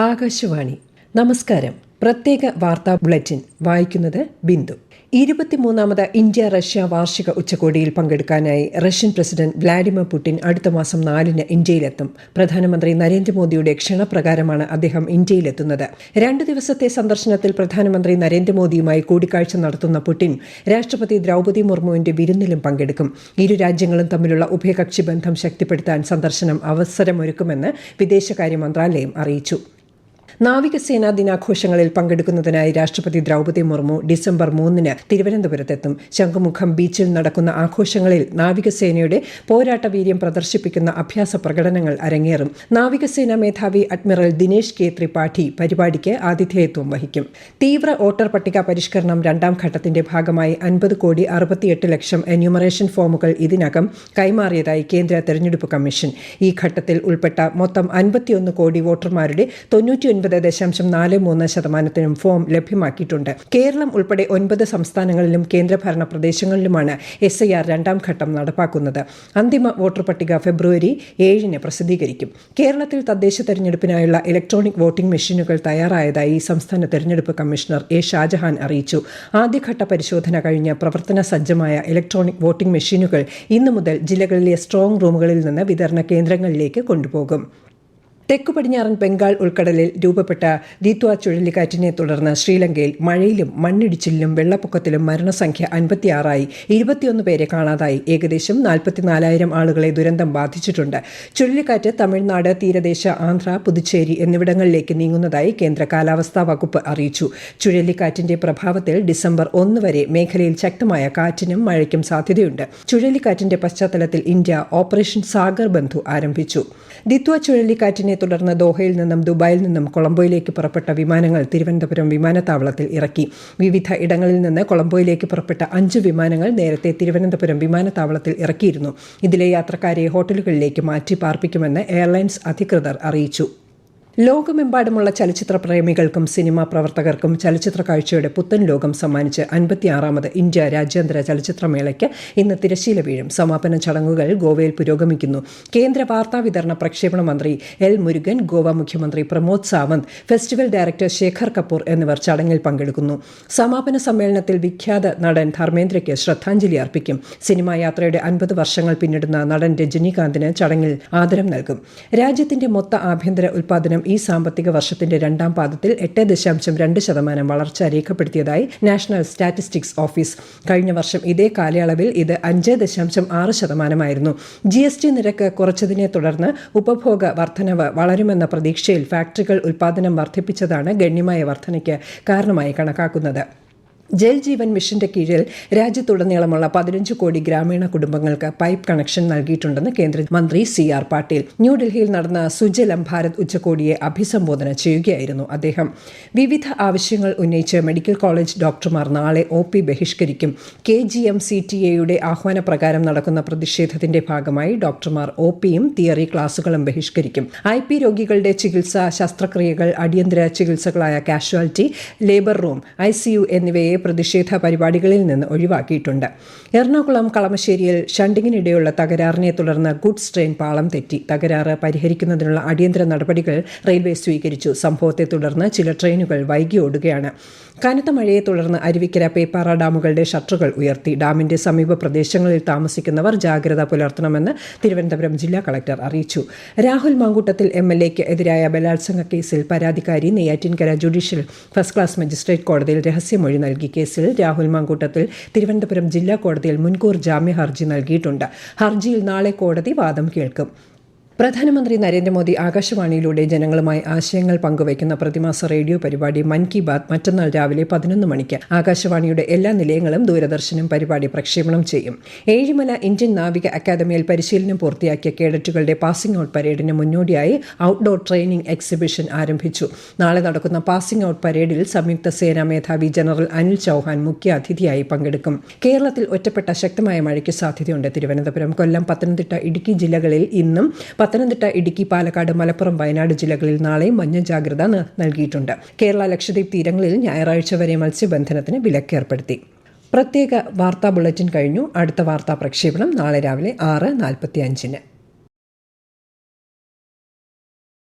ആകാശവാണി. നമസ്കാരം. പ്രത്യേക വാർത്താ ബുള്ളറ്റിൻ വായിക്കുന്നത് ബിന്ദു. 23ാമത് ഇന്ത്യ റഷ്യ വാർഷിക ഉച്ചകോടിയിൽ പങ്കെടുക്കാനായി റഷ്യൻ പ്രസിഡന്റ് വ്ളാഡിമിർ പുടിൻ അടുത്ത മാസം 4-ന് ഇന്ത്യയിലെത്തും. പ്രധാനമന്ത്രി നരേന്ദ്രമോദിയുടെ ക്ഷണപ്രകാരമാണ് അദ്ദേഹം ഇന്ത്യയിലെത്തുന്നത്. 2 ദിവസത്തെ സന്ദർശനത്തിൽ പ്രധാനമന്ത്രി നരേന്ദ്രമോദിയുമായി കൂടിക്കാഴ്ച നടത്തുന്ന പുടിൻ രാഷ്ട്രപതി ദ്രൗപദി മുർമുവിന്റെ വിരുന്നിലും പങ്കെടുക്കും. ഇരു രാജ്യങ്ങളും തമ്മിലുള്ള ഉഭയകക്ഷി ബന്ധം ശക്തിപ്പെടുത്താൻ സന്ദർശനം അവസരമൊരുക്കുമെന്ന് വിദേശകാര്യ മന്ത്രാലയം അറിയിച്ചു. നാവികസേനാ ദിനാഘോഷങ്ങളിൽ പങ്കെടുക്കുന്നതിനായി രാഷ്ട്രപതി ദ്രൗപദി മുർമു ഡിസംബർ 3-ന് തിരുവനന്തപുരത്തെത്തും. ശംഖുമുഖം ബീച്ചിൽ നടക്കുന്ന ആഘോഷങ്ങളിൽ നാവികസേനയുടെ പോരാട്ട വീര്യം പ്രദർശിപ്പിക്കുന്ന അഭ്യാസ പ്രകടനങ്ങൾ അരങ്ങേറും. നാവികസേനാ മേധാവി അഡ്മിറൽ ദിനേശ് കെ ത്രിപാഠി പരിപാടിക്ക് ആതിഥേയത്വം വഹിക്കും. തീവ്ര വോട്ടർ പട്ടിക പരിഷ്കരണം 2ാം ഘട്ടത്തിന്റെ ഭാഗമായി 50,68,00,000 എന്യൂമറേഷൻ ഫോമുകൾ ഇതിനകം കൈമാറിയതായി കേന്ദ്ര തെരഞ്ഞെടുപ്പ് കമ്മീഷൻ. ഈ ഘട്ടത്തിൽ ഉൾപ്പെട്ട മൊത്തം 51 കോടി വോട്ടർമാരുടെ 99.43% ഫോം ലഭ്യമാക്കിയിട്ടുണ്ട്. കേരളം ഉൾപ്പെടെ 9 സംസ്ഥാനങ്ങളിലും കേന്ദ്രഭരണ പ്രദേശങ്ങളിലുമാണ് SIR 2ാം ഘട്ടം നടപ്പാക്കുന്നത്. അന്തിമ വോട്ടർ പട്ടിക ഫെബ്രുവരി 7-ന് പ്രസിദ്ധീകരിക്കും. കേരളത്തിൽ തദ്ദേശ തെരഞ്ഞെടുപ്പിനായുള്ള ഇലക്ട്രോണിക് വോട്ടിംഗ് മെഷീനുകൾ തയ്യാറായതായി സംസ്ഥാന തെരഞ്ഞെടുപ്പ് കമ്മീഷണർ എ ഷാജഹാൻ അറിയിച്ചു. ആദ്യഘട്ട പരിശോധന കഴിഞ്ഞ് പ്രവർത്തന സജ്ജമായ ഇലക്ട്രോണിക് വോട്ടിംഗ് മെഷീനുകൾ ഇന്നു മുതൽ ജില്ലകളിലെ സ്ട്രോങ് റൂമുകളിൽ നിന്ന് വിതരണ കേന്ദ്രങ്ങളിലേക്ക് കൊണ്ടുപോകും. തെക്കു പടിഞ്ഞാറൻ ബംഗാൾ ഉൾക്കടലിൽ രൂപപ്പെട്ട ദിത്വ ചുഴലിക്കാറ്റിനെ തുടർന്ന് ശ്രീലങ്കയിൽ മഴയിലും മണ്ണിടിച്ചിലിലും വെള്ളപ്പൊക്കത്തിലും മരണസംഖ്യ 56ആയി. 21 പേരെ കാണാതായി. ഏകദേശം 44,000 ആളുകളെ ദുരന്തം ബാധിച്ചിട്ടുണ്ട്. ചുഴലിക്കാറ്റ് തമിഴ്നാട് തീരദേശ, ആന്ധ്ര, പുതുച്ചേരി എന്നിവിടങ്ങളിലേക്ക് നീങ്ങുന്നതായി കേന്ദ്ര കാലാവസ്ഥാ വകുപ്പ് അറിയിച്ചു. ചുഴലിക്കാറ്റിന്റെ പ്രഭാവത്തിൽ ഡിസംബർ 1 വരെ മേഖലയിൽ ശക്തമായ കാറ്റിനും മഴയ്ക്കും സാധ്യതയുണ്ട്. ചുഴലിക്കാറ്റിന്റെ പശ്ചാത്തലത്തിൽ ഇന്ത്യ ഓപ്പറേഷൻ സാഗർ ബന്ധു ആരംഭിച്ചു. ദിത്വ ചുഴലിക്കാറ്റിനെ തുടർന്ന് ദോഹയിൽ നിന്നും ദുബായിൽ നിന്നും കൊളംബോയിലേക്ക് പുറപ്പെട്ട വിമാനങ്ങൾ തിരുവനന്തപുരം വിമാനത്താവളത്തിൽ ഇറക്കി. വിവിധ ഇടങ്ങളിൽ നിന്ന് കൊളംബോയിലേക്ക് പുറപ്പെട്ട 5 വിമാനങ്ങൾ നേരത്തെ തിരുവനന്തപുരം വിമാനത്താവളത്തിൽ ഇറക്കിയിരുന്നു. ഇതിലെ യാത്രക്കാരെ ഹോട്ടലുകളിലേക്ക് മാറ്റി പാർപ്പിക്കുമെന്ന് എയർലൈൻസ് അധികൃതർ അറിയിച്ചു. ലോകമെമ്പാടുമുള്ള ചലച്ചിത്ര പ്രേമികൾക്കും സിനിമാ പ്രവർത്തകർക്കും ചലച്ചിത്ര കാഴ്ചയുടെ പുത്തൻ ലോകം സമ്മാനിച്ച് 56ാമത് ഇന്ത്യ രാജ്യാന്തര ചലച്ചിത്രമേളയ്ക്ക് ഇന്ന് തിരശ്ശീല വീഴും. സമാപന ചടങ്ങുകൾ ഗോവയിൽ പുരോഗമിക്കുന്നു. കേന്ദ്ര വാർത്താ വിതരണ പ്രക്ഷേപണ മന്ത്രി എൽ മുരുകൻ, ഗോവ മുഖ്യമന്ത്രി പ്രമോദ് സാവന്ത്, ഫെസ്റ്റിവൽ ഡയറക്ടർ ശേഖർ കപൂർ എന്നിവർ ചടങ്ങിൽ പങ്കെടുക്കുന്നു. സമാപന സമ്മേളനത്തിൽ വിഖ്യാത നടൻ ധർമ്മേന്ദ്രയ്ക്ക് ശ്രദ്ധാഞ്ജലി അർപ്പിക്കും. സിനിമാ യാത്രയുടെ 50 വർഷങ്ങൾ പിന്നിടുന്ന നടൻ രജനീകാന്തിന് ചടങ്ങിൽ ആദരം നൽകും. രാജ്യത്തിന്റെ മൊത്ത ആഭ്യന്തര ഉൽപ്പാദനം ഈ സാമ്പത്തിക വർഷത്തിന്റെ 2ാം പാദത്തിൽ 8.2% വളർച്ച രേഖപ്പെടുത്തിയതായി നാഷണൽ സ്റ്റാറ്റിസ്റ്റിക്സ് ഓഫീസ്. കഴിഞ്ഞ വർഷം ഇതേ കാലയളവിൽ ഇത് 5.6%. GST നിരക്ക് കുറച്ചതിനെ തുടർന്ന് ഉപഭോഗ വർധനവ് വളരുമെന്ന പ്രതീക്ഷയിൽ ഫാക്ടറികൾ ഉൽപ്പാദനം വർദ്ധിപ്പിച്ചതാണ് ഗണ്യമായ വർധനയ്ക്ക് കാരണമായി കണക്കാക്കുന്നത്. ജൽ ജീവൻ മിഷന്റെ കീഴിൽ രാജ്യത്തുടനീളമുള്ള 15 കോടി ഗ്രാമീണ കുടുംബങ്ങൾക്ക് പൈപ്പ് കണക്ഷൻ നൽകിയിട്ടുണ്ടെന്ന് കേന്ദ്രമന്ത്രി CR പാട്ടീൽ ന്യൂഡൽഹിയിൽ നടന്ന സുജലം ഭാരത് ഉച്ചകോടിയെ അഭിസംബോധന ചെയ്യുകയായിരുന്നു അദ്ദേഹം. വിവിധ ആവശ്യങ്ങൾ ഉന്നയിച്ച് മെഡിക്കൽ കോളേജ് ഡോക്ടർമാർ നാളെ OP ബഹിഷ്കരിക്കും. KGM-CTA ആഹ്വാനപ്രകാരം നടക്കുന്ന പ്രതിഷേധത്തിന്റെ ഭാഗമായി ഡോക്ടർമാർ OPയും തിയറി ക്ലാസുകളും ബഹിഷ്കരിക്കും. IP രോഗികളുടെ ചികിത്സ, ശസ്ത്രക്രിയകൾ, അടിയന്തര ചികിത്സകളായ കാഷ്വാലിറ്റി, ലേബർ റൂം, ICU എന്നിവയെ പ്രതിഷേധ പരിപാടികളിൽ നിന്ന് ഒഴിവാക്കിയിട്ടുണ്ട്. എറണാകുളം കളമശ്ശേരിയിൽ ഷണ്ടിങ്ങിനിടെയുള്ള തകരാറിനെ തുടർന്ന് ഗുഡ്സ് ട്രെയിൻ പാളം തെറ്റി. തകരാറ് പരിഹരിക്കുന്നതിനുള്ള അടിയന്തര നടപടികൾ റെയിൽവേ സ്വീകരിച്ചു. സംഭവത്തെ തുടർന്ന് ചില ട്രെയിനുകൾ വൈകി ഓടുകയാണ്. കനത്ത മഴയെ തുടർന്ന് അരുവിക്കര, പേപ്പാറ ഡാമുകളുടെ ഷട്ടറുകൾ ഉയർത്തി. ഡാമിന്റെ സമീപ പ്രദേശങ്ങളിൽ താമസിക്കുന്നവർ ജാഗ്രത പുലർത്തണമെന്ന് തിരുവനന്തപുരം ജില്ലാ കളക്ടർ അറിയിച്ചു. രാഹുൽ മാങ്കൂട്ടത്തിൽ MLAയ്ക്ക് എതിരായ ബലാത്സംഗ കേസിൽ പരാതിക്കാരി Neyyattinkara judicial first class magistrate കോടതിയിൽ രഹസ്യമൊഴി നൽകി. കേസിൽ രാഹുൽ മാങ്കൂട്ടത്തിൽ തിരുവനന്തപുരം ജില്ലാ കോടതിയിൽ മുൻകൂർ ജാമ്യ ഹർജി നൽകിയിട്ടുണ്ട്. ഹർജിയിൽ നാളെ കോടതി വാദം കേൾക്കും. പ്രധാനമന്ത്രി നരേന്ദ്രമോദി ആകാശവാണിയിലൂടെ ജനങ്ങളുമായി ആശയങ്ങൾ പങ്കുവയ്ക്കുന്ന പ്രതിമാസ റേഡിയോ പരിപാടി മൻ കി ബാത് മറ്റന്നാൾ രാവിലെ 11 മണിക്ക് ആകാശവാണിയുടെ എല്ലാ നിലയങ്ങളും ദൂരദർശനും പരിപാടി പ്രക്ഷേപണം ചെയ്യും. ഏഴിമല ഇന്ത്യൻ നാവിക അക്കാദമിയിൽ പരിശീലനം പൂർത്തിയാക്കിയ കേഡറ്റുകളുടെ പാസിംഗ് ഔട്ട് പരേഡിന് മുന്നോടിയായി ഔട്ട്ഡോർ ട്രെയിനിംഗ് എക്സിബിഷൻ ആരംഭിച്ചു. നാളെ നടക്കുന്ന പാസിംഗ് ഔട്ട് പരേഡിൽ സംയുക്ത സേനാ മേധാവി ജനറൽ അനിൽ ചൌഹാൻ മുഖ്യ അതിഥിയായി പങ്കെടുക്കും. കേരളത്തിൽ ഒറ്റപ്പെട്ട ശക്തമായ മഴയ്ക്ക് സാധ്യതയുണ്ട്. തിരുവനന്തപുരം, കൊല്ലം, പത്തനംതിട്ട, ഇടുക്കി ജില്ലകളിൽ ഇന്നും, പത്തനംതിട്ട, ഇടുക്കി, പാലക്കാട്, മലപ്പുറം, വയനാട് ജില്ലകളിൽ നാളെയും മഞ്ഞ ജാഗ്രത നൽകിയിട്ടുണ്ട്. കേരള, ലക്ഷദ്വീപ് തീരങ്ങളിൽ ഞായറാഴ്ച വരെ മത്സ്യബന്ധനത്തിന് വിലക്കേർപ്പെടുത്തി. പ്രത്യേക വാർത്താ ബുള്ളറ്റിൻ കഴിഞ്ഞു. അടുത്ത വാർത്താ പ്രക്ഷേപണം നാളെ രാവിലെ 6:45.